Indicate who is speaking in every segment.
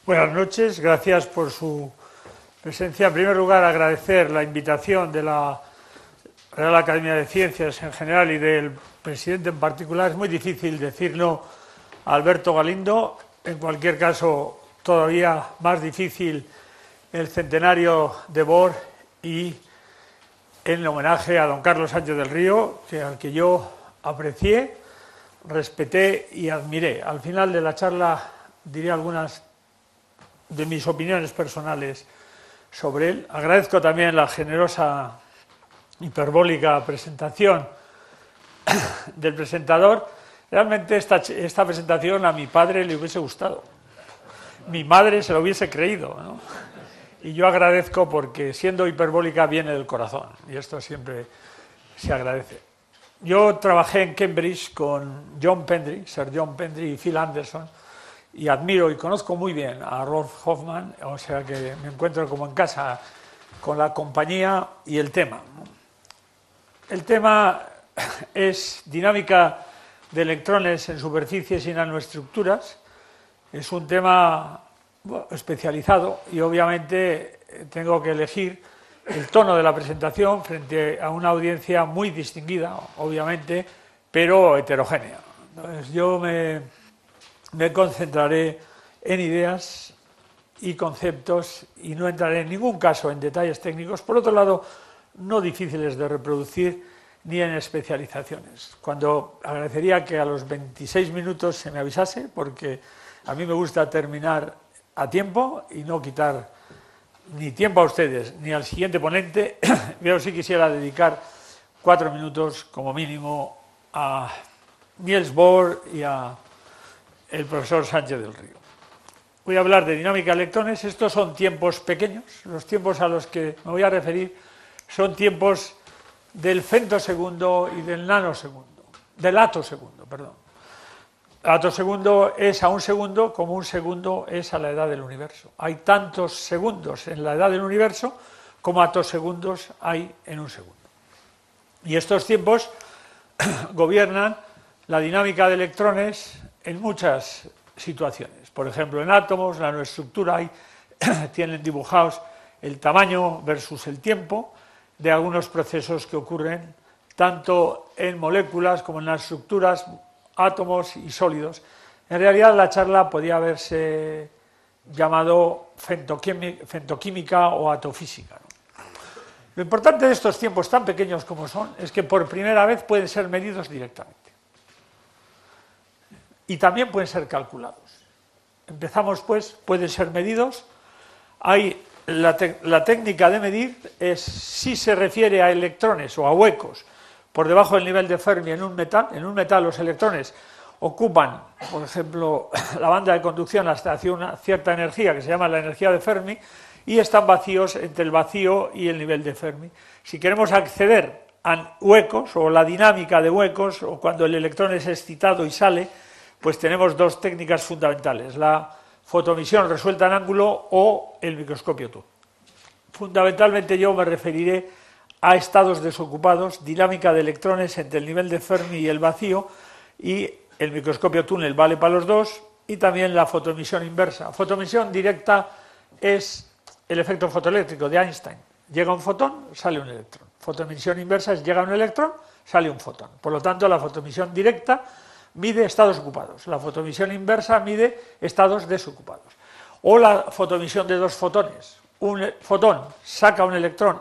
Speaker 1: Buenas noches, gracias por su presencia. En primer lugar, agradecer la invitación de la Real Academia de Ciencias en general y del presidente en particular. Es muy difícil decir no a Alberto Galindo, en cualquier caso todavía más difícil el centenario de Bohr y en homenaje a don Carlos Sánchez del Río, al que yo aprecié, respeté y admiré. Al final de la charla diré algunas de mis opiniones personales sobre él. Agradezco también la generosa, hiperbólica presentación del presentador. Realmente esta presentación a mi padre le hubiese gustado. Mi madre se lo hubiese creído, ¿no? Y yo agradezco porque siendo hiperbólica viene del corazón y esto siempre se agradece. Yo trabajé en Cambridge con John Pendry, Sir John Pendry y Phil Anderson, y admiro y conozco muy bien a Rolf Hoffmann, o sea que me encuentro como en casa con la compañía y el tema. El tema es dinámica de electrones en superficies y nanoestructuras. Es un tema especializado y obviamente tengo que elegir el tono de la presentación frente a una audiencia muy distinguida, obviamente, pero heterogénea. Entonces yo me concentraré en ideas y conceptos y no entraré en ningún caso en detalles técnicos, por otro lado, no difíciles de reproducir ni en especializaciones. Cuando agradecería que a los 26 minutos se me avisase, porque a mí me gusta terminar a tiempo y no quitar ni tiempo a ustedes ni al siguiente ponente, pero sí quisiera dedicar 4 minutos como mínimo a Niels Bohr y a el profesor Sánchez del Río. Voy a hablar de dinámica de electrones. Estos son tiempos pequeños. Los tiempos a los que me voy a referir son tiempos del femtosegundo y del nanosegundo, del atosegundo, perdón. Atosegundo es a un segundo como un segundo es a la edad del universo. Hay tantos segundos en la edad del universo como atosegundos hay en un segundo. Y estos tiempos gobiernan la dinámica de electrones en muchas situaciones. Por ejemplo, en átomos, la nanoestructura, tienen dibujados el tamaño versus el tiempo de algunos procesos que ocurren tanto en moléculas como en las estructuras, átomos y sólidos. En realidad la charla podía haberse llamado femtoquímica o atofísica, ¿no? Lo importante de estos tiempos tan pequeños como son es que por primera vez pueden ser medidos directamente. Y también pueden ser calculados. Empezamos pues, pueden ser medidos. La técnica de medir es si se refiere a electrones o a huecos por debajo del nivel de Fermi en un metal. En un metal los electrones ocupan, por ejemplo, la banda de conducción hasta una cierta energía que se llama la energía de Fermi y están vacíos entre el vacío y el nivel de Fermi. Si queremos acceder a huecos o la dinámica de huecos o cuando el electrón es excitado y sale, pues tenemos dos técnicas fundamentales, la fotoemisión resuelta en ángulo o el microscopio Thun. Fundamentalmente yo me referiré a estados desocupados, dinámica de electrones entre el nivel de Fermi y el vacío, y el microscopio Thun vale para los dos, y también la fotoemisión inversa. Fotoemisión directa es el efecto fotoeléctrico de Einstein. Llega un fotón, sale un electrón. Fotoemisión inversa es llega un electrón, sale un fotón. Por lo tanto, la fotoemisión directa mide estados ocupados. La fotoemisión inversa mide estados desocupados. O la fotoemisión de dos fotones. Un fotón saca un electrón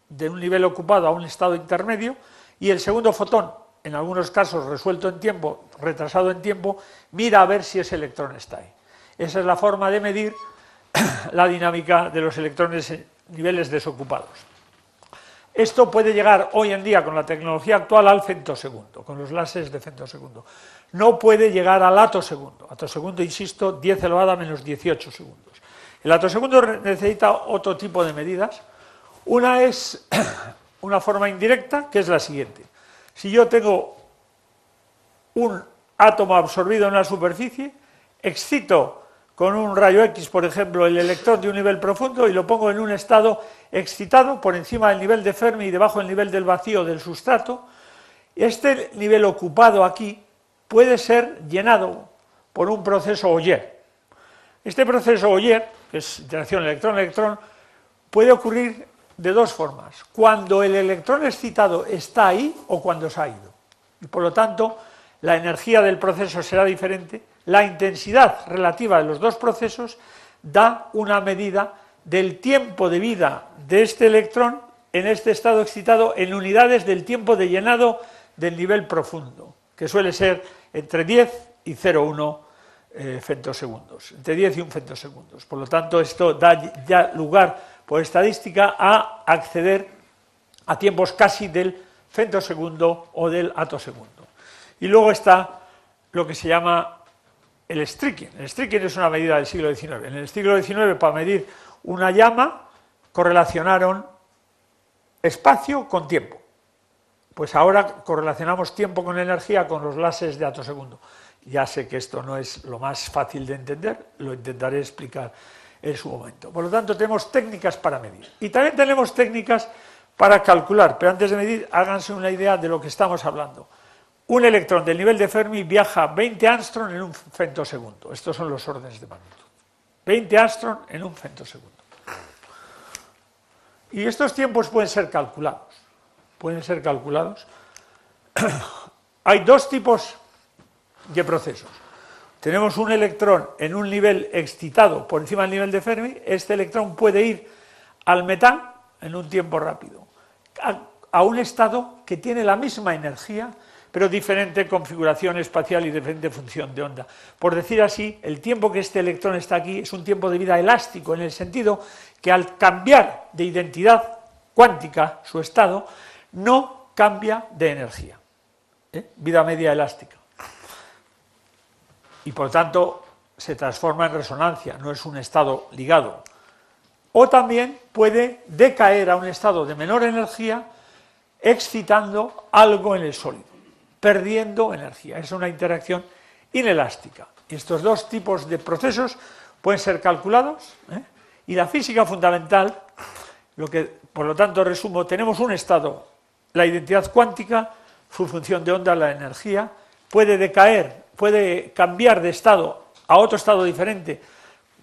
Speaker 1: de un nivel ocupado a un estado intermedio y el segundo fotón, en algunos casos resuelto en tiempo, retrasado en tiempo, mira a ver si ese electrón está ahí. Esa es la forma de medir la dinámica de los electrones en niveles desocupados. Esto puede llegar hoy en día con la tecnología actual al femtosegundo, con los láseres de femtosegundo. No puede llegar al atosegundo. Atosegundo, insisto, 10 elevado a menos 18 segundos. El atosegundo necesita otro tipo de medidas. Una es una forma indirecta, que es la siguiente. Si yo tengo un átomo absorbido en una superficie, excito con un rayo X, por ejemplo, el electrón de un nivel profundo y lo pongo en un estado excitado por encima del nivel de Fermi y debajo del nivel del vacío del sustrato. Este nivel ocupado aquí puede ser llenado por un proceso Auger. Este proceso Auger, que es interacción electrón-electrón, puede ocurrir de dos formas: cuando el electrón excitado está ahí o cuando se ha ido. Y por lo tanto, la energía del proceso será diferente. La intensidad relativa de los dos procesos da una medida del tiempo de vida de este electrón en este estado excitado en unidades del tiempo de llenado del nivel profundo, que suele ser entre 10 y 0,1 femtosegundos, entre 10 y 1 femtosegundos. Por lo tanto, esto da ya lugar, por estadística, a acceder a tiempos casi del femtosegundo o del atosegundo. Y luego está lo que se llama el streaking. El streaking es una medida del siglo XIX. En el siglo XIX, para medir una llama, correlacionaron espacio con tiempo. Pues ahora correlacionamos tiempo con energía con los láseres de atosegundo. Ya sé que esto no es lo más fácil de entender, lo intentaré explicar en su momento. Por lo tanto, tenemos técnicas para medir. Y también tenemos técnicas para calcular, pero antes de medir, háganse una idea de lo que estamos hablando. Un electrón del nivel de Fermi viaja 20 angstrom en un femtosegundo. Estos son los órdenes de magnitud. 20 angstrom en un femtosegundo. Y estos tiempos pueden ser calculados. Pueden ser calculados. Hay dos tipos de procesos. Tenemos un electrón en un nivel excitado por encima del nivel de Fermi. Este electrón puede ir al metal en un tiempo rápido, a un estado que tiene la misma energía, pero diferente configuración espacial y diferente función de onda. Por decir así, el tiempo que este electrón está aquí es un tiempo de vida elástico, en el sentido que al cambiar de identidad cuántica su estado, no cambia de energía. Vida media elástica. Y por tanto se transforma en resonancia, no es un estado ligado. O también puede decaer a un estado de menor energía excitando algo en el sólido, perdiendo energía. Es una interacción inelástica. Y estos dos tipos de procesos pueden ser calculados, y la física fundamental, lo que por lo tanto resumo, tenemos un estado, la identidad cuántica, su función de onda, la energía, puede decaer, puede cambiar de estado a otro estado diferente,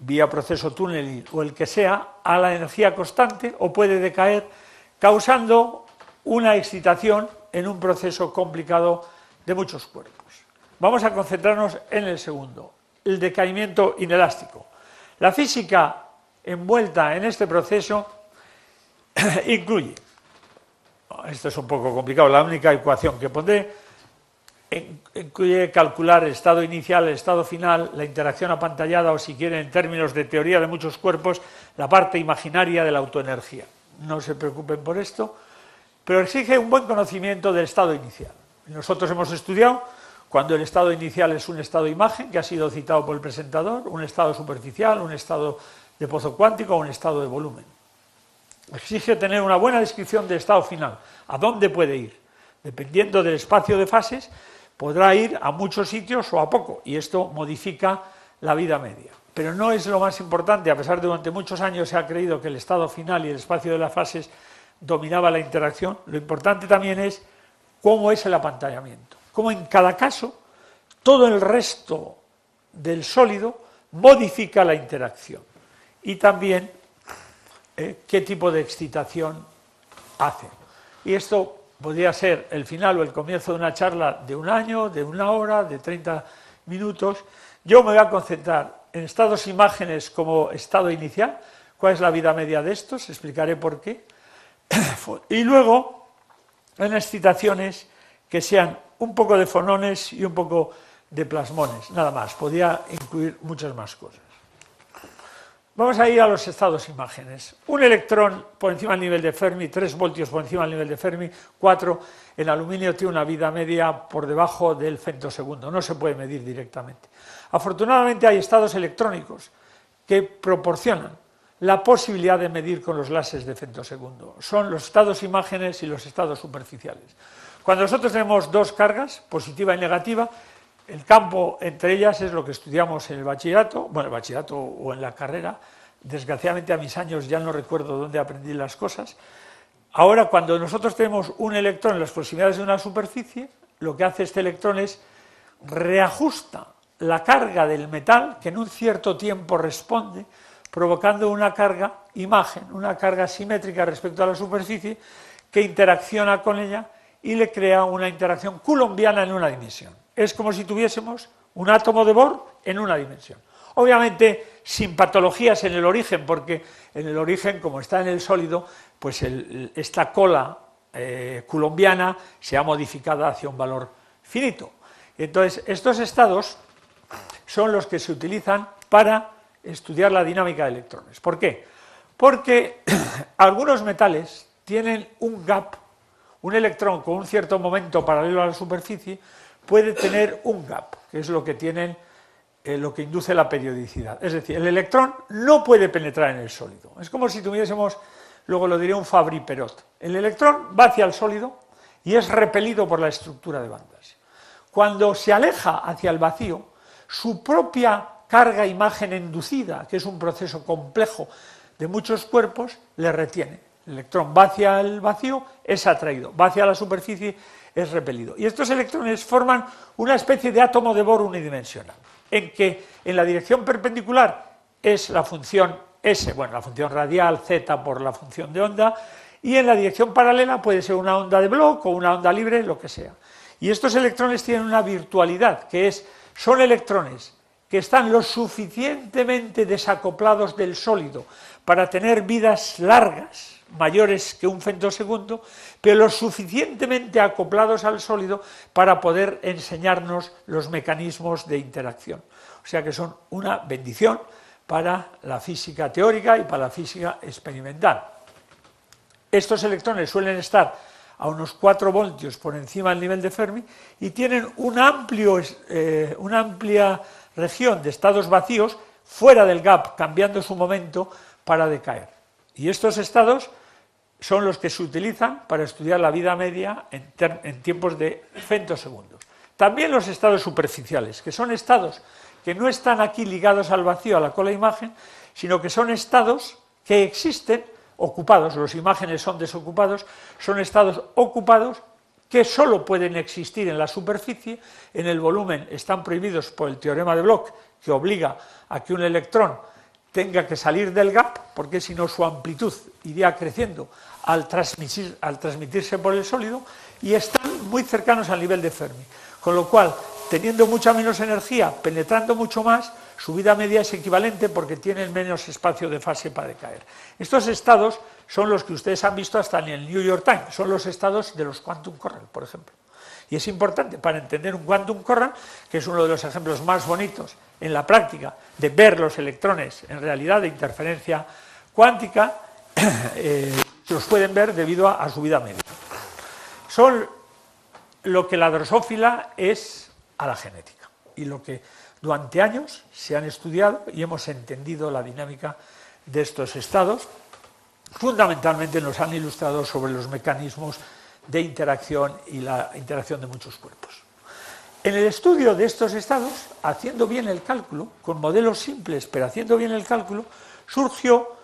Speaker 1: vía proceso túnel o el que sea, a la energía constante, o puede decaer causando una excitación en un proceso complicado de muchos cuerpos. Vamos a concentrarnos en el segundo, el decaimiento inelástico. La física envuelta en este proceso incluye, esto es un poco complicado, la única ecuación que pondré, incluye calcular el estado inicial, el estado final, la interacción apantallada, o si quieren en términos de teoría de muchos cuerpos, la parte imaginaria de la autoenergía. No se preocupen por esto, pero exige un buen conocimiento del estado inicial. Nosotros hemos estudiado cuando el estado inicial es un estado de imagen, que ha sido citado por el presentador, un estado superficial, un estado de pozo cuántico o un estado de volumen. Exige tener una buena descripción del estado final, a dónde puede ir. Dependiendo del espacio de fases, podrá ir a muchos sitios o a poco, y esto modifica la vida media. Pero no es lo más importante, a pesar de que durante muchos años se ha creído que el estado final y el espacio de las fases dominaba la interacción. Lo importante también es cómo es el apantallamiento, cómo en cada caso todo el resto del sólido modifica la interacción, y también qué tipo de excitación hace. Y esto podría ser el final o el comienzo de una charla de un año, de una hora, de 30 minutos. Yo me voy a concentrar en estados imágenes como estado inicial, cuál es la vida media de estos, explicaré por qué, y luego en excitaciones que sean un poco de fonones y un poco de plasmones, nada más, podría incluir muchas más cosas. Vamos a ir a los estados imágenes. Un electrón por encima del nivel de Fermi, 3 voltios por encima del nivel de Fermi, 4 en aluminio, tiene una vida media por debajo del femtosegundo, no se puede medir directamente. Afortunadamente hay estados electrónicos que proporcionan la posibilidad de medir con los láseres de femtosegundo. Son los estados imágenes y los estados superficiales. Cuando nosotros tenemos dos cargas, positiva y negativa, el campo entre ellas es lo que estudiamos en el bachillerato, bueno, el bachillerato o en la carrera. Desgraciadamente a mis años ya no recuerdo dónde aprendí las cosas. Ahora, cuando nosotros tenemos un electrón en las proximidades de una superficie, lo que hace este electrón es reajusta la carga del metal que en un cierto tiempo responde, provocando una carga imagen, una carga simétrica respecto a la superficie que interacciona con ella y le crea una interacción coulombiana en una dimensión. Es como si tuviésemos un átomo de Bohr en una dimensión. Obviamente sin patologías en el origen, porque en el origen, como está en el sólido, pues esta cola coulombiana se ha modificado hacia un valor finito. Entonces, estos estados son los que se utilizan para estudiar la dinámica de electrones. ¿Por qué? Porque algunos metales tienen un gap, un electrón con un cierto momento paralelo a la superficie puede tener un gap, que es lo que tienen, lo que induce la periodicidad. Es decir, el electrón no puede penetrar en el sólido. Es como si tuviésemos, luego lo diré, un Fabry-Perot. El electrón va hacia el sólido y es repelido por la estructura de bandas. Cuando se aleja hacia el vacío, su propia carga imagen inducida, que es un proceso complejo de muchos cuerpos, le retiene. El electrón va hacia el vacío, es atraído, va hacia la superficie, es repelido. Y estos electrones forman una especie de átomo de Bohr unidimensional, en que en la dirección perpendicular es la función S, bueno, la función radial, Z por la función de onda, y en la dirección paralela puede ser una onda de Bloch o una onda libre, lo que sea. Y estos electrones tienen una virtualidad, que son electrones que están lo suficientemente desacoplados del sólido para tener vidas largas, mayores que un femtosegundo, pero lo suficientemente acoplados al sólido para poder enseñarnos los mecanismos de interacción. O sea que son una bendición para la física teórica y para la física experimental. Estos electrones suelen estar a unos 4 voltios por encima del nivel de Fermi y tienen una amplia región de estados vacíos fuera del gap, cambiando su momento para decaer. Y estos estados son los que se utilizan para estudiar la vida media en tiempos de femtosegundos. También los estados superficiales, que son estados que no están aquí ligados al vacío, a la cola imagen, sino que son estados que existen ocupados, los imágenes son desocupados, son estados ocupados que solo pueden existir en la superficie, en el volumen están prohibidos por el teorema de Bloch, que obliga a que un electrón tenga que salir del gap, porque si no su amplitud iría creciendo al transmitirse por el sólido, y están muy cercanos al nivel de Fermi, con lo cual, teniendo mucha menos energía, penetrando mucho más, su vida media es equivalente porque tienen menos espacio de fase para decaer. Estos estados son los que ustedes han visto hasta en el New York Times, son los estados de los quantum current, por ejemplo. Y es importante para entender un quantum current, que es uno de los ejemplos más bonitos en la práctica de ver los electrones en realidad de interferencia cuántica, los pueden ver debido a su vida media. Son lo que la drosófila es a la genética y lo que durante años se han estudiado y hemos entendido la dinámica de estos estados. Fundamentalmente nos han ilustrado sobre los mecanismos de interacción y la interacción de muchos cuerpos. En el estudio de estos estados, haciendo bien el cálculo, con modelos simples, pero haciendo bien el cálculo, surgió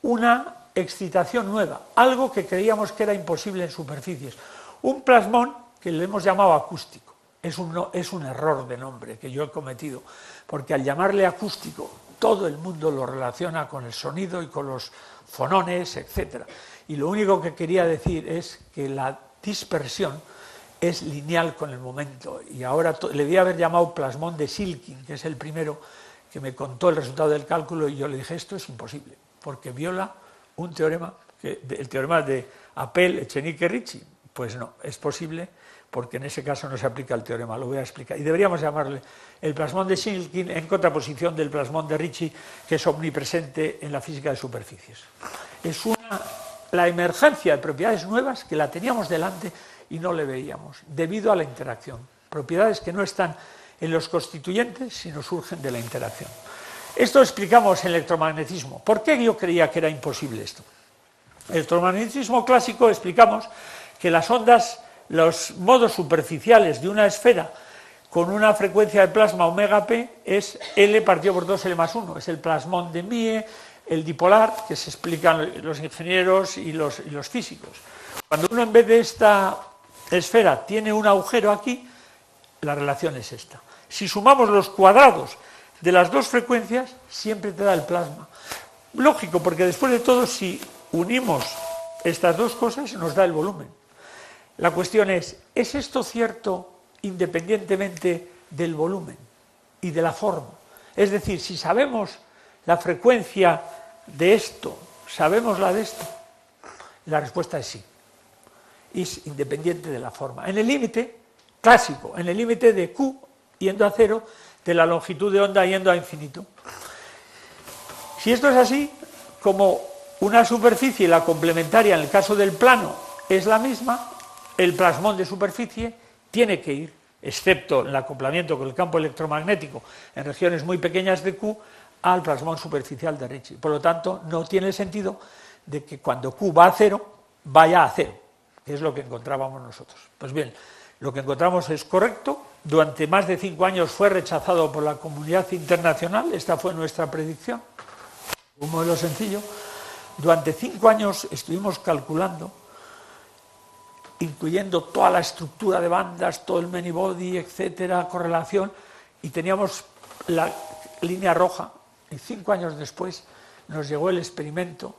Speaker 1: una excitación nueva, algo que creíamos que era imposible en superficies. Un plasmón que le hemos llamado acústico. Es un error de nombre que yo he cometido, porque al llamarle acústico, todo el mundo lo relaciona con el sonido y con los fonones, etc. Y lo único que quería decir es que la dispersión es lineal con el momento, y ahora le debía haber llamado plasmón de Silkin, que es el primero que me contó el resultado del cálculo, y yo le dije, esto es imposible, porque viola un teorema, el teorema de Appel, Echenique, Ricci. Pues no, es posible, porque en ese caso no se aplica el teorema, lo voy a explicar. Y deberíamos llamarle el plasmón de Silkin en contraposición del plasmón de Ricci, que es omnipresente en la física de superficies. Es la emergencia de propiedades nuevas que la teníamos delante y no le veíamos, debido a la interacción. Propiedades que no están en los constituyentes, sino surgen de la interacción. Esto lo explicamos en electromagnetismo. ¿Por qué yo creía que era imposible esto? En el electromagnetismo clásico explicamos que las ondas, los modos superficiales de una esfera con una frecuencia de plasma omega p es L partido por 2L más 1, es el plasmón de Mie, el dipolar, que se explican los ingenieros y los físicos. Cuando uno en vez de esta esfera tiene un agujero aquí, la relación es esta. Si sumamos los cuadrados de las dos frecuencias, siempre te da el plasma. Lógico, porque después de todo, si unimos estas dos cosas, nos da el volumen. La cuestión ¿es esto cierto independientemente del volumen y de la forma? Es decir, si sabemos la frecuencia de esto, ¿sabemos la de esto? La respuesta es sí. Es independiente de la forma. En el límite clásico, en el límite de Q yendo a cero, de la longitud de onda yendo a infinito. Si esto es así, como una superficie, la complementaria en el caso del plano es la misma, el plasmón de superficie tiene que ir, excepto el acoplamiento con el campo electromagnético en regiones muy pequeñas de Q, al plasmón superficial de Ricci. Por lo tanto, no tiene sentido de que cuando Q va a cero, vaya a cero, que es lo que encontrábamos nosotros. Pues bien, lo que encontramos es correcto. Durante más de 5 años fue rechazado por la comunidad internacional, esta fue nuestra predicción, un modelo sencillo. Durante 5 años estuvimos calculando, incluyendo toda la estructura de bandas, todo el many body, etcétera, correlación, y teníamos la línea roja, y 5 años después nos llegó el experimento,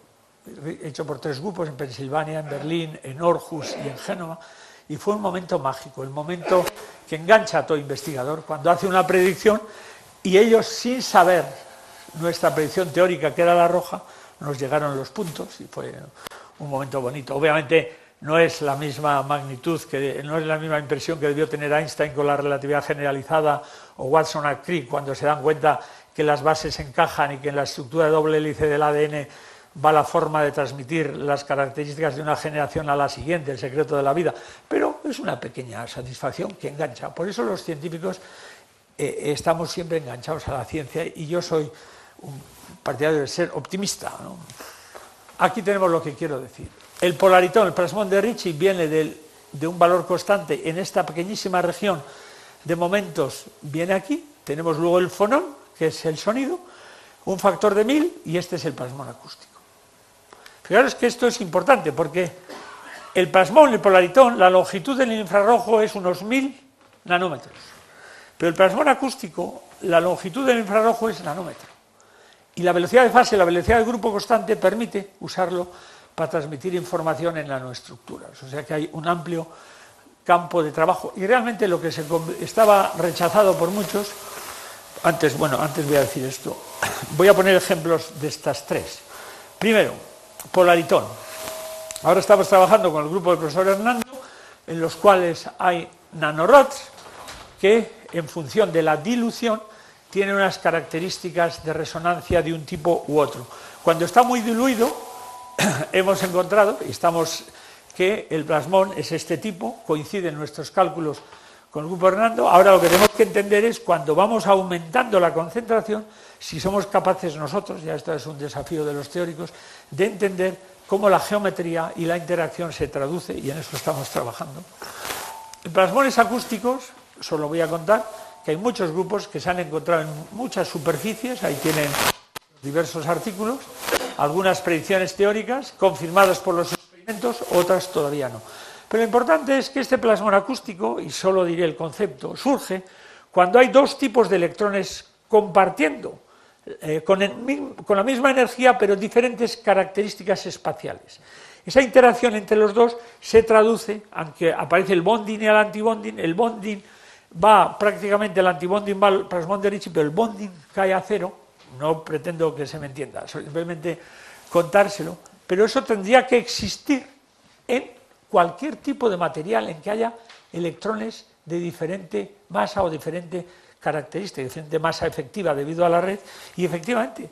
Speaker 1: hecho por 3 grupos en Pensilvania, en Berlín, en Aarhus y en Génova, y fue un momento mágico, el momento que engancha a todo investigador, cuando hace una predicción, y ellos, sin saber nuestra predicción teórica, que era la roja, nos llegaron los puntos, y fue un momento bonito. Obviamente, no es la misma magnitud, no es la misma impresión que debió tener Einstein con la relatividad generalizada o Watson a Crick cuando se dan cuenta que las bases encajan y que en la estructura de doble hélice del ADN va la forma de transmitir las características de una generación a la siguiente, el secreto de la vida, pero es una pequeña satisfacción que engancha. Por eso los científicos estamos siempre enganchados a la ciencia y yo soy un partidario de ser optimista, ¿no? Aquí tenemos lo que quiero decir. El polaritón, el plasmón de Ricci, viene de un valor constante en esta pequeñísima región de momentos, viene aquí, tenemos luego el fonón, que es el sonido, un factor de 1000 y este es el plasmón acústico. Fijaros que esto es importante porque el plasmón, el polaritón, la longitud del infrarrojo es unos 1000 nanómetros, pero el plasmón acústico, la longitud del infrarrojo es nanómetro. Y la velocidad de fase, la velocidad del grupo constante permite usarlo para transmitir información en nanoestructuras. O sea que hay un amplio campo de trabajo. Y realmente lo que estaba rechazado por muchos, antes voy a decir esto, voy a poner ejemplos de estas 3. Primero, polaritón. Ahora estamos trabajando con el grupo del profesor Hernando, en los cuales hay nanorods que, en función de la dilución, tiene unas características de resonancia de un tipo u otro. Cuando está muy diluido, hemos encontrado, que el plasmón es este tipo, coincide en nuestros cálculos con el grupo Hernando. Ahora lo que tenemos que entender es cuando vamos aumentando la concentración, si somos capaces nosotros, ya esto es un desafío de los teóricos, de entender cómo la geometría y la interacción se traduce, y en eso estamos trabajando. En plasmones acústicos, solo voy a contar que hay muchos grupos que se han encontrado en muchas superficies, ahí tienen diversos artículos, algunas predicciones teóricas confirmadas por los experimentos, otras todavía no. Pero lo importante es que este plasmón acústico, y solo diré el concepto, surge cuando hay 2 tipos de electrones compartiendo con la misma energía pero diferentes características espaciales. Esa interacción entre los dos se traduce, aunque aparece el bonding y el antibonding, el bonding va prácticamente, el antibonding va al plasmón de Ricci, pero el bonding cae a cero. No pretendo que se me entienda, simplemente contárselo, pero eso tendría que existir en cualquier tipo de material en que haya electrones de diferente masa o diferente característica, diferente masa efectiva debido a la red, y efectivamente,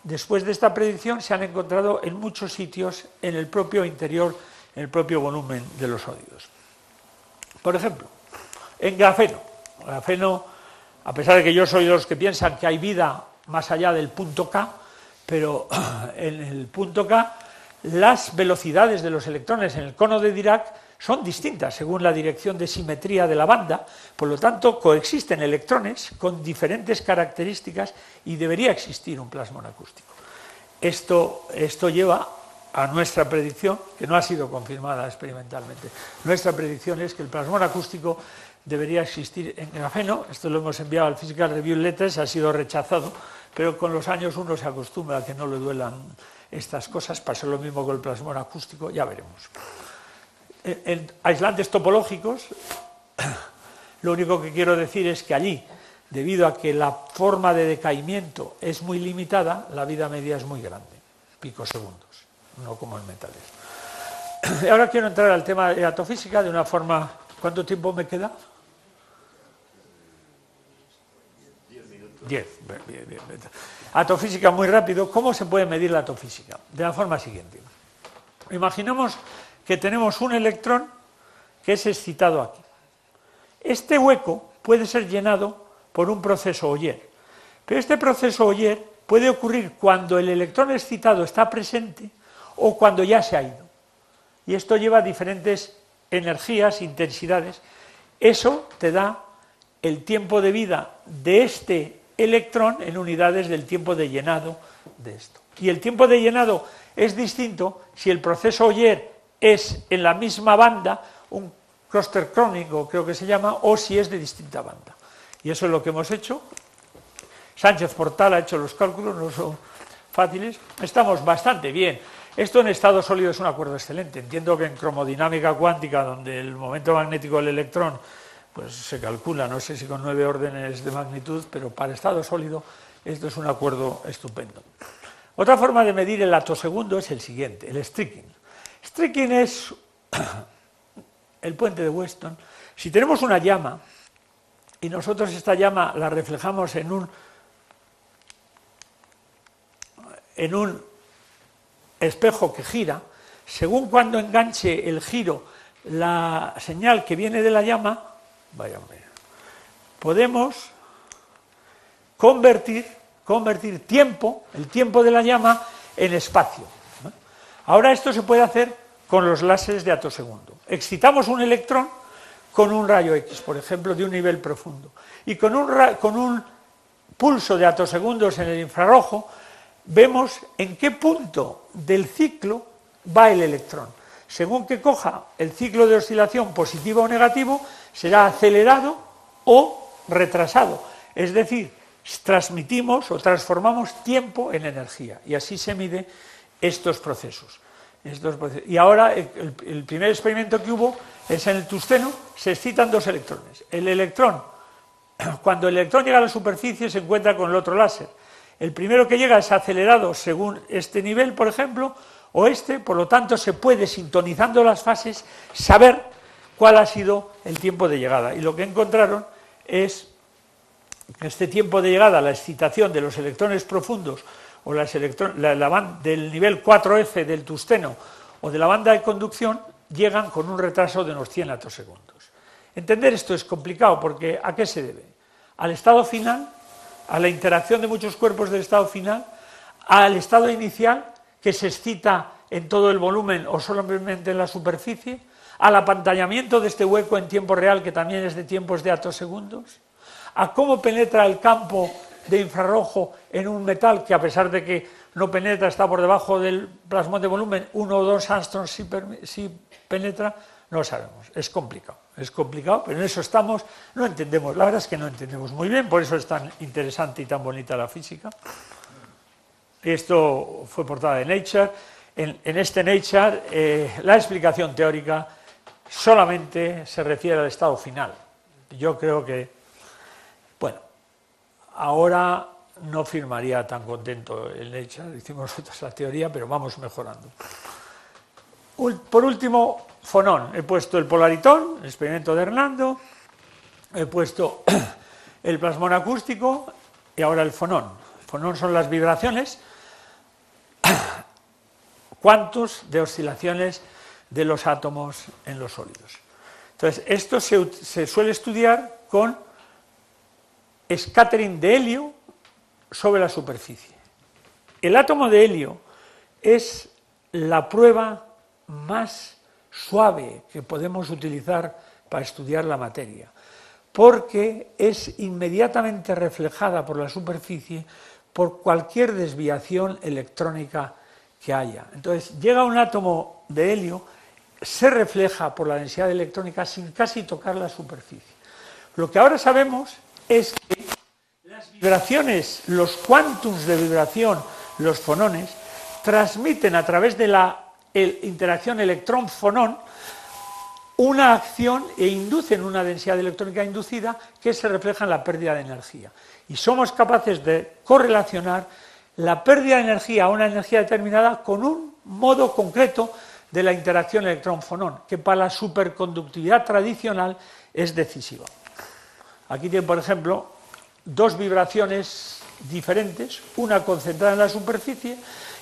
Speaker 1: después de esta predicción se han encontrado en muchos sitios en el propio interior, en el propio volumen de los sólidos. Por ejemplo, en grafeno, a pesar de que yo soy de los que piensan que hay vida más allá del punto K, pero en el punto K las velocidades de los electrones en el cono de Dirac son distintas según la dirección de simetría de la banda, por lo tanto coexisten electrones con diferentes características y debería existir un plasmón acústico. Esto lleva a nuestra predicción, que no ha sido confirmada experimentalmente. Nuestra predicción es que el plasmón acústico debería existir en grafeno. Esto lo hemos enviado al Physical Review Letters, ha sido rechazado, pero con los años uno se acostumbra a que no le duelan estas cosas. Pasa lo mismo con el plasmón acústico, ya veremos. En aislantes topológicos, lo único que quiero decir es que allí, debido a que la forma de decaimiento es muy limitada, la vida media es muy grande, picosegundos, no como en metales. Y ahora quiero entrar al tema de atofísica de una forma... ¿Cuánto tiempo me queda?
Speaker 2: 10 minutos.
Speaker 1: 10. Bien. Atofísica muy rápido. ¿Cómo se puede medir la atofísica? De la forma siguiente. Imaginemos que tenemos un electrón que es excitado aquí. Este hueco puede ser llenado por un proceso Oyer, pero este proceso Oyer puede ocurrir cuando el electrón excitado está presente o cuando ya se ha ido. Y esto lleva a diferentes energías, intensidades. Eso te da el tiempo de vida de este electrón en unidades del tiempo de llenado de esto. Y el tiempo de llenado es distinto si el proceso Oyer es en la misma banda, un clúster crónico creo que se llama, o si es de distinta banda. Y eso es lo que hemos hecho. Sánchez Portal ha hecho los cálculos, no son fáciles. Estamos bastante bien. Esto en estado sólido es un acuerdo excelente. Entiendo que en cromodinámica cuántica, donde el momento magnético del electrón pues se calcula, no sé si con 9 órdenes de magnitud, pero para estado sólido esto es un acuerdo estupendo. Otra forma de medir el atosegundo es el siguiente, el streaking. Streaking es el puente de Weston. Si tenemos una llama y nosotros esta llama la reflejamos en un espejo que gira, según cuando enganche el giro la señal que viene de la llama, podemos convertir tiempo, el tiempo de la llama, en espacio. Ahora esto se puede hacer con los láseres de atosegundo. Excitamos un electrón con un rayo X, por ejemplo, de un nivel profundo, y con un pulso de atosegundos en el infrarrojo vemos en qué punto del ciclo va el electrón. Según que coja el ciclo de oscilación positivo o negativo, será acelerado o retrasado. Es decir, transmitimos o transformamos tiempo en energía, y así se mide estos procesos. Y ahora el primer experimento que hubo es en el tungsteno, se excitan dos electrones. Cuando el electrón llega a la superficie se encuentra con el otro láser. El primero que llega es acelerado según este nivel, por ejemplo, o por lo tanto se puede, sintonizando las fases, saber cuál ha sido el tiempo de llegada. Y lo que encontraron es que este tiempo de llegada, la excitación de los electrones profundos o del nivel 4F del tungsteno o de la banda de conducción, llegan con un retraso de unos 100 atosegundos. Entender esto es complicado porque ¿a qué se debe? Al estado final, a la interacción de muchos cuerpos del estado final, al estado inicial, que se excita en todo el volumen o solamente en la superficie, al apantallamiento de este hueco en tiempo real, que también es de tiempos de atosegundos, a cómo penetra el campo de infrarrojo en un metal que, a pesar de que no penetra, está por debajo del plasmón de volumen, 1 o 2 angstroms si penetra, no sabemos. Es complicado, pero en eso estamos, no entendemos, la verdad es que no entendemos muy bien, por eso es tan interesante y tan bonita la física. Esto fue portada de Nature. En este Nature, la explicación teórica solamente se refiere al estado final. Yo creo que, bueno, ahora no firmaría tan contento el Nature, hicimos nosotros la teoría, pero vamos mejorando. Por último, fonón. He puesto el polaritón, el experimento de Hernando, he puesto el plasmón acústico y ahora el fonón. El fonón son las vibraciones, cuantos de oscilaciones de los átomos en los sólidos. Entonces, esto se suele estudiar con scattering de helio sobre la superficie. El átomo de helio es la prueba más suave que podemos utilizar para estudiar la materia, porque es inmediatamente reflejada por la superficie por cualquier desviación electrónica que haya. Entonces, llega un átomo de helio, se refleja por la densidad electrónica sin casi tocar la superficie. Lo que ahora sabemos es que las vibraciones, los quantums de vibración, los fonones, transmiten a través de la interacción electrón-fonón una acción e inducen una densidad electrónica inducida que se refleja en la pérdida de energía. Y somos capaces de correlacionar la pérdida de energía a una energía determinada con un modo concreto de la interacción electrón-fonón, que para la superconductividad tradicional es decisiva. Aquí tienen, por ejemplo, dos vibraciones diferentes, una concentrada en la superficie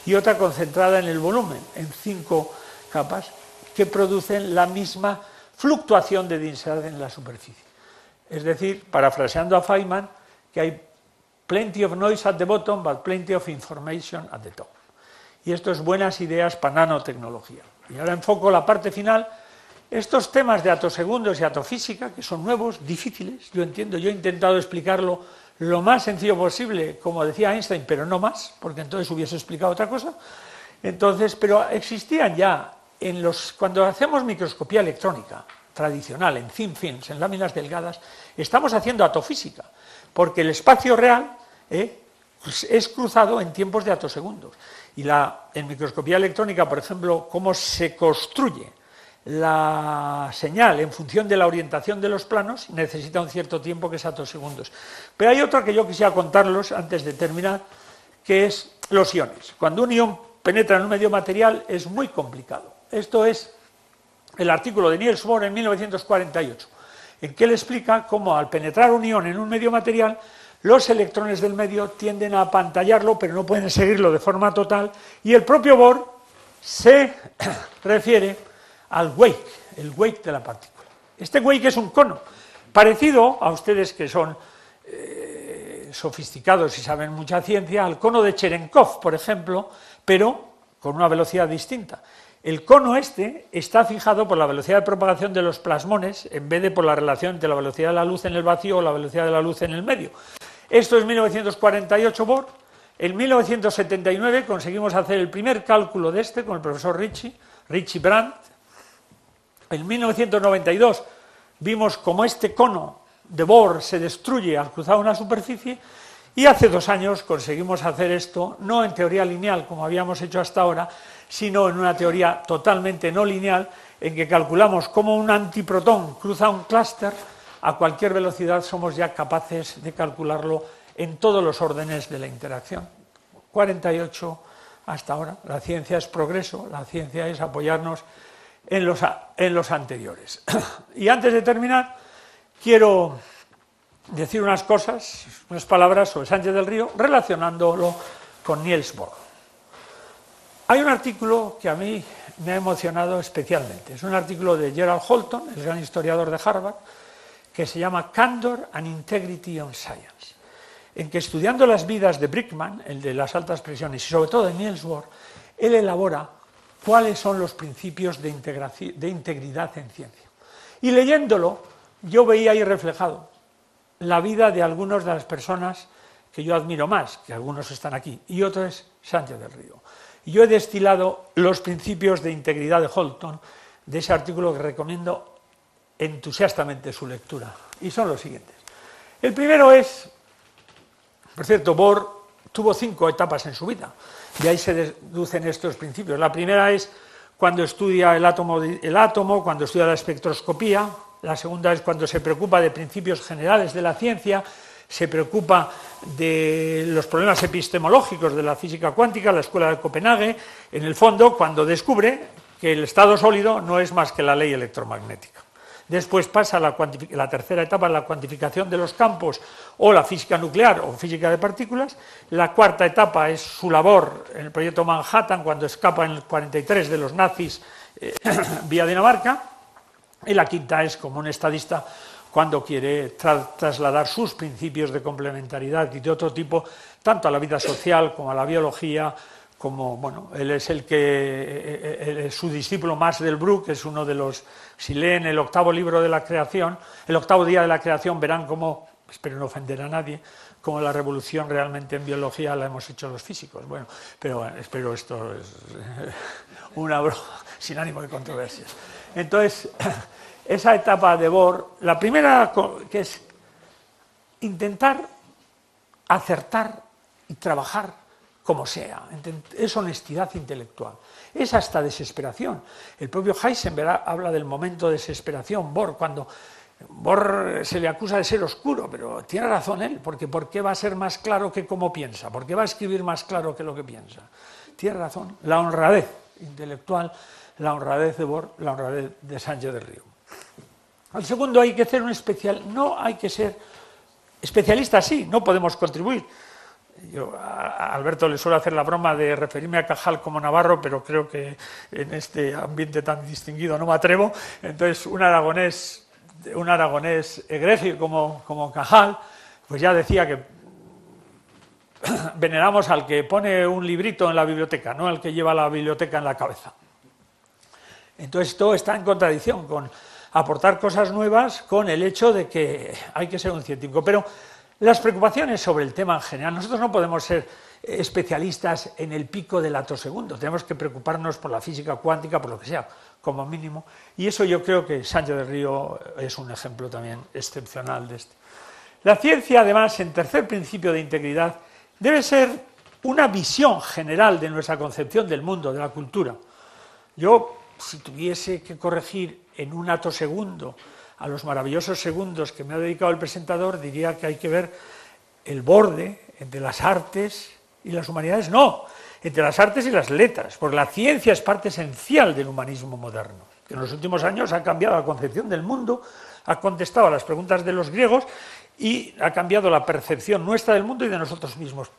Speaker 1: y otra concentrada en el volumen, en 5 capas, que producen la misma fluctuación de densidad en la superficie. Es decir, parafraseando a Feynman, que hay plenty of noise at the bottom, but plenty of information at the top. Y esto es buenas ideas para nanotecnología. Y ahora enfoco la parte final. Estos temas de atosegundos y atofísica, que son nuevos, difíciles, yo entiendo, yo he intentado explicarlo lo más sencillo posible, como decía Einstein, pero no más, porque entonces hubiese explicado otra cosa. Entonces, pero existían ya, cuando hacemos microscopía electrónica tradicional, en thin films, en láminas delgadas, estamos haciendo atofísica, porque el espacio real es cruzado en tiempos de atosegundos. Y en microscopía electrónica, por ejemplo, cómo se construye la señal en función de la orientación de los planos, necesita un cierto tiempo que es atosegundos. Pero hay otra que yo quisiera contarlos antes de terminar, que es los iones. Cuando un ion penetra en un medio material es muy complicado. Esto es el artículo de Niels Bohr en 1948, en que él explica cómo al penetrar un ion en un medio material, los electrones del medio tienden a apantallarlo, pero no pueden seguirlo de forma total, y el propio Bohr se refiere al wake, el wake de la partícula. Este wake es un cono, parecido a ustedes que son sofisticados y saben mucha ciencia, al cono de Cherenkov, por ejemplo, pero con una velocidad distinta. El cono este está fijado por la velocidad de propagación de los plasmones en vez de por la relación entre la velocidad de la luz en el vacío o la velocidad de la luz en el medio. Esto es 1948 Bohr. En 1979 conseguimos hacer el primer cálculo de este con el profesor Richie Brandt. En 1992 vimos cómo este cono de Bohr se destruye al cruzar una superficie, y hace 2 años conseguimos hacer esto, no en teoría lineal como habíamos hecho hasta ahora, sino en una teoría totalmente no lineal, en que calculamos cómo un antiprotón cruza un clúster a cualquier velocidad. Somos ya capaces de calcularlo en todos los órdenes de la interacción. 48 hasta ahora. La ciencia es progreso, la ciencia es apoyarnos en los anteriores. Y antes de terminar, quiero decir unas cosas, unas palabras sobre Sánchez del Río, relacionándolo con Niels Bohr. Hay un artículo que a mí me ha emocionado especialmente. Es un artículo de Gerald Holton, el gran historiador de Harvard, que se llama Candor and Integrity on Science, en que, estudiando las vidas de Brickman, el de las altas presiones, y sobre todo de Niels Bohr, él elabora cuáles son los principios de integridad en ciencia. Y leyéndolo, yo veía ahí reflejado la vida de algunas de las personas que yo admiro más, que algunos están aquí, y otro es Sánchez del Río. Y yo he destilado los principios de integridad de Holton de ese artículo, que recomiendo entusiastamente su lectura, y son los siguientes. El primero es, por cierto, Bohr tuvo 5 etapas en su vida, de ahí se deducen estos principios. La primera es cuando estudia el átomo, cuando estudia la espectroscopía. La segunda es cuando se preocupa de principios generales de la ciencia, se preocupa de los problemas epistemológicos de la física cuántica, la Escuela de Copenhague, en el fondo, cuando descubre que el estado sólido no es más que la ley electromagnética. Después pasa la tercera etapa, la cuantificación de los campos, o la física nuclear o física de partículas. La cuarta etapa es su labor en el proyecto Manhattan, cuando escapa en el 43 de los nazis vía Dinamarca. Y la quinta es como un estadista cuando quiere trasladar sus principios de complementariedad y de otro tipo, tanto a la vida social como a la biología, como, bueno, él es su discípulo Max Delbrück, es uno de los, si leen el 8º libro de la creación, el 8º día de la creación, verán cómo, espero no ofender a nadie, como la revolución realmente en biología la hemos hecho los físicos. Bueno, pero espero esto es una broma sin ánimo de controversias. Entonces, esa etapa de Bohr, la primera que es intentar acertar y trabajar como sea, es honestidad intelectual, es hasta desesperación. El propio Heisenberg habla del momento de desesperación, Bohr, cuando Bohr se le acusa de ser oscuro, pero tiene razón él, porque ¿por qué va a ser más claro que cómo piensa? ¿Por qué va a escribir más claro que lo que piensa? Tiene razón, la honradez intelectual, la honradez de Bohr, la honradez de Sánchez del Río. Al segundo hay que hacer un especial, no hay que ser especialista, sí, no podemos contribuir. Yo a Alberto le suelo hacer la broma de referirme a Cajal como navarro, pero creo que en este ambiente tan distinguido no me atrevo. Entonces, un aragonés egregio como Cajal, pues ya decía que veneramos al que pone un librito en la biblioteca, no al que lleva la biblioteca en la cabeza. Entonces, todo está en contradicción con aportar cosas nuevas con el hecho de que hay que ser un científico. Pero las preocupaciones sobre el tema en general, nosotros no podemos ser especialistas en el pico del atosegundo, tenemos que preocuparnos por la física cuántica, por lo que sea, como mínimo, y eso yo creo que Sánchez del Río es un ejemplo también excepcional de esto. La ciencia, además, en tercer principio de integridad, debe ser una visión general de nuestra concepción del mundo, de la cultura. Yo, si tuviese que corregir en un atosegundo a los maravillosos segundos que me ha dedicado el presentador, diría que hay que ver el borde entre las artes y las humanidades. No, entre las artes y las letras, porque la ciencia es parte esencial del humanismo moderno, que en los últimos años ha cambiado la concepción del mundo, ha contestado a las preguntas de los griegos y ha cambiado la percepción nuestra del mundo y de nosotros mismos.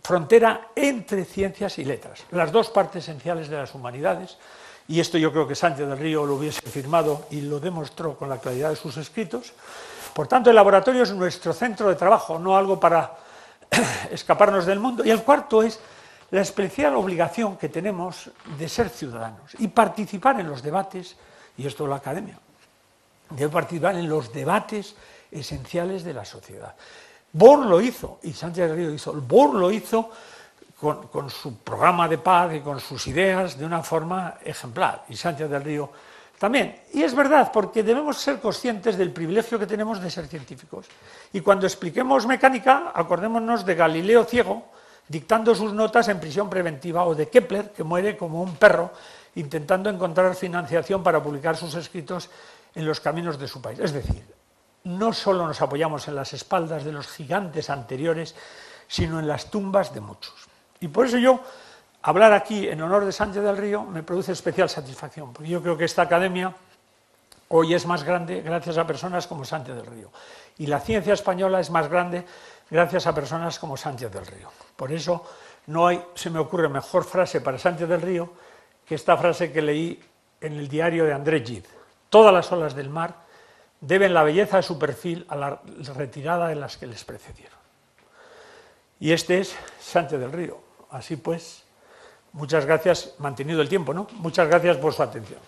Speaker 1: Frontera entre ciencias y letras, las dos partes esenciales de las humanidades. Y esto yo creo que Sánchez del Río lo hubiese firmado y lo demostró con la claridad de sus escritos. Por tanto, el laboratorio es nuestro centro de trabajo, no algo para escaparnos del mundo. Y el cuarto es la especial obligación que tenemos de ser ciudadanos y participar en los debates, y esto es la academia, debe participar en los debates esenciales de la sociedad. Bohr lo hizo, y Sánchez del Río hizo. Bohr lo hizo con su programa de paz y con sus ideas de una forma ejemplar, y Sánchez del Río también. Y es verdad, porque debemos ser conscientes del privilegio que tenemos de ser científicos. Y cuando expliquemos mecánica, acordémonos de Galileo ciego, dictando sus notas en prisión preventiva, o de Kepler, que muere como un perro, intentando encontrar financiación para publicar sus escritos en los caminos de su país. Es decir, no solo nos apoyamos en las espaldas de los gigantes anteriores, sino en las tumbas de muchos. Y por eso yo, hablar aquí en honor de Sánchez del Río me produce especial satisfacción, porque yo creo que esta academia hoy es más grande gracias a personas como Sánchez del Río. Y la ciencia española es más grande gracias a personas como Sánchez del Río. Por eso no hay, se me ocurre mejor frase para Sánchez del Río que esta frase que leí en el diario de André Gide. Todas las olas del mar deben la belleza de su perfil a la retirada de las que les precedieron. Y este es Sánchez del Río. Así pues, muchas gracias, mantenido el tiempo, ¿no? Muchas gracias por su atención.